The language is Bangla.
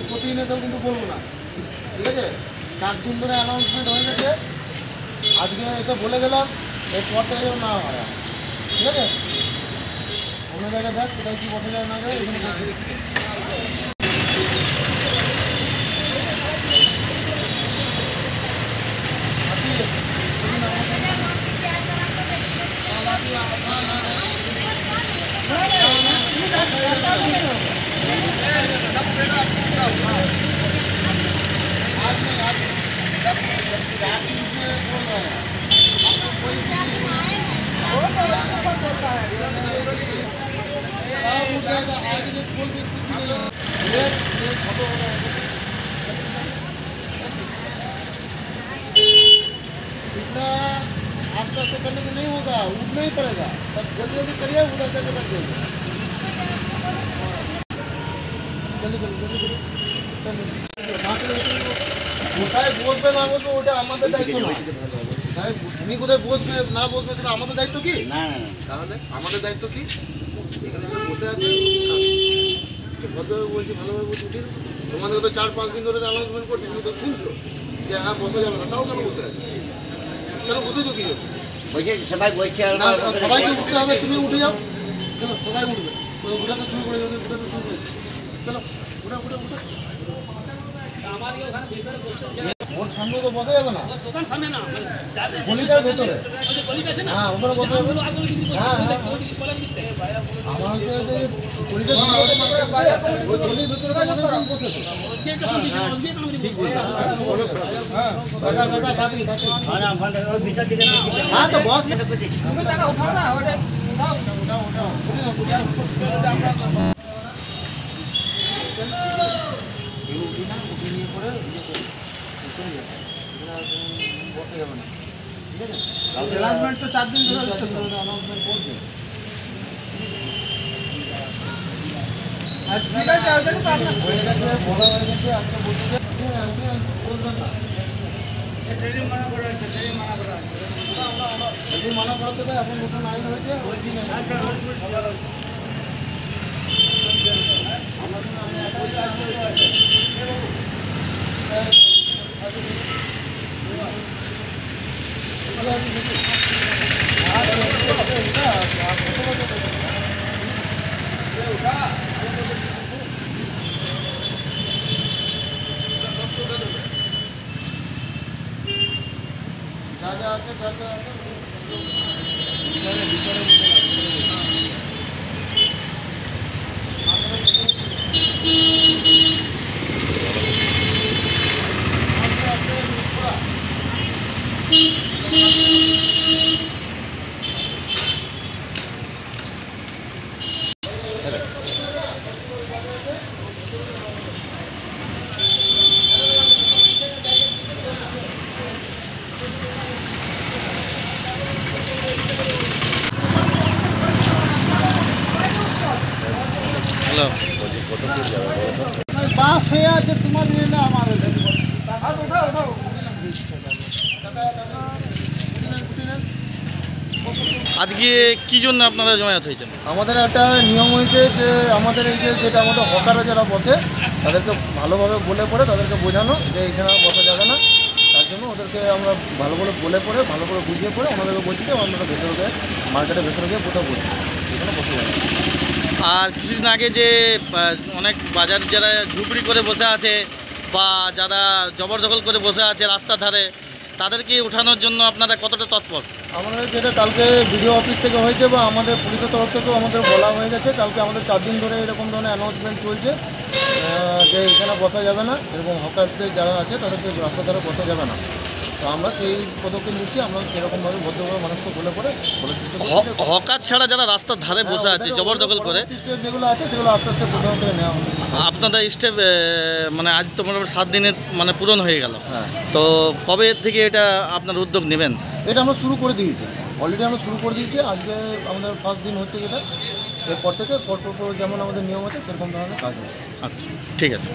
প্রতিদিন এসব কিন্তু বলবো না, ঠিক আছে? 4 দিন ধরে অ্যানাউন্সমেন্ট হয়ে গেছে, আজকে এসে বলে গেলাম, এরপর থেকে যেন না হয়, ঠিক আছে? অন্য জায়গায় দেখ কোথায় কী বসে যায় না যায় এখানে आस्ते आस्ते करने में नहीं होगा, उठना ही पड़ेगा। तब जल्दी जल्दी करिए, उधर जाके बैठ जाइए। जल्दी जल्दी जल्दी কোথায় বসবে না বসবে ওটা আমাদের দায়িত্ব না। তুমি কোথায় বসবে না বসবে সেটা আমাদের দায়িত্ব কি? না তাহলে আমাদের দায়িত্ব কি? এখানে যারা বসে আছে ভদ্রভাবে বলছি, ভালোভাবে বলছি, ঠিক আছে? তোমাদের তো 4-5 দিন ধরে অ্যানাউন্সমেন্ট করছি, তুমি তো শুনছো যে হ্যাঁ বসে যাবে না, তাও কেন বসে আছে? কেন বসেছো কি? সবাই বলছে সবাইকে উঠতে হবে, তুমি উঠে যাও, চলো সবাই উঠবে, উঠাতে শুরু করে যাবে, উঠাতে শুরু করে চলো, উঠা উঠা উঠা। ওর সামনে তো বসা যাবে না, গলিটার ভেতরে, হ্যাঁ ওখানে বসা যাবে। হ্যাঁ হ্যাঁ আমার হচ্ছে গলিটার গলির ভেতরে হ্যাঁ তো বস টাকা উঠাও না, ওটা উঠাও উঠাও উঠাও নিয়ে পরে বসে যাবে না, ঠিক আছে? অ্যানাউন্সমেন্ট তো 4 দিন ধরে অ্যানাউন্সমেন্ট করছে। ঠিক আছে ওদের তো আপনার হয়ে গেছে, বলা হয়ে গেছে, আজকে বলছি বলবেন না, ট্রেনিং মানা করা হচ্ছে, ট্রেনিং মানা করা হচ্ছে, যদি মানা করাতে হবে এখন নতুন আইন হয়েছে ওই দিন যা যা আছে যা যা আছে বাস হয়ে আছে তোমার না আমাদের আজকে কি জন্য আপনারা জমায়েত হয়েছেন? আমাদের একটা নিয়ম হয়েছে যে আমাদের এই যে যেটা আমাদের হকাররা যারা বসে তাদেরকে ভালোভাবে বলে পড়ে তাদেরকে বোঝানো যে এখানে বসা যাবে না, তার জন্য ওদেরকে আমরা ভালো করে বলে পড়ে ভালো করে বুঝিয়ে পড়ে ওনাদেরকে বলছি যে আমরা ভেতরে গিয়ে মার্কেটের ভেতরে গিয়ে কোথাও বসি, এখানে বসে যাবে। আর কিছুদিন আগে যে অনেক বাজার যারা ঝুপড়ি করে বসে আছে বা যারা জবরদখল করে বসে আছে রাস্তার ধারে, তাদেরকে ওঠানোর জন্য আপনারা কতটা তৎপর? আমাদের যেটা কালকে বিডিও অফিস থেকে হয়েছে বা আমাদের পুলিশের তরফ থেকেও আমাদের বলা হয়ে গেছে, কালকে আমাদের 4 দিন ধরে এরকম ধরনের অ্যানাউন্সমেন্ট চলছে যে এখানে বসা যাবে না, এরকম হকারদের যারা আছে তাদেরকে রাস্তার ধারে বসা যাবে না। তো আমরা সেই পদক্ষেপ নিচ্ছি, আমরা সেরকমভাবে ভদ্রভাবে মানুষকে বলে চেষ্টা করছি। হকার ছাড়া যারা রাস্তার ধারে বসে আছে জবরদখল করে, স্টেপ যেগুলো আছে সেগুলো আস্তে আস্তে প্রশাসন থেকে নেওয়া হবে। আপনাদের স্টেপ মানে আজ তো মোটামুটি 7 দিনের মানে পূরণ হয়ে গেল, হ্যাঁ, তো কবে থেকে এটা আপনার উদ্যোগ নেবেন? এটা আমরা শুরু করে দিয়েছি, অলরেডি আমরা শুরু করে দিয়েছি, আজকে আমাদের ফার্স্ট দিন হচ্ছে যেটা, এরপর থেকে যেমন আমাদের নিয়ম আছে সেরকম ধরনের কাজ হবে। আচ্ছা ঠিক আছে।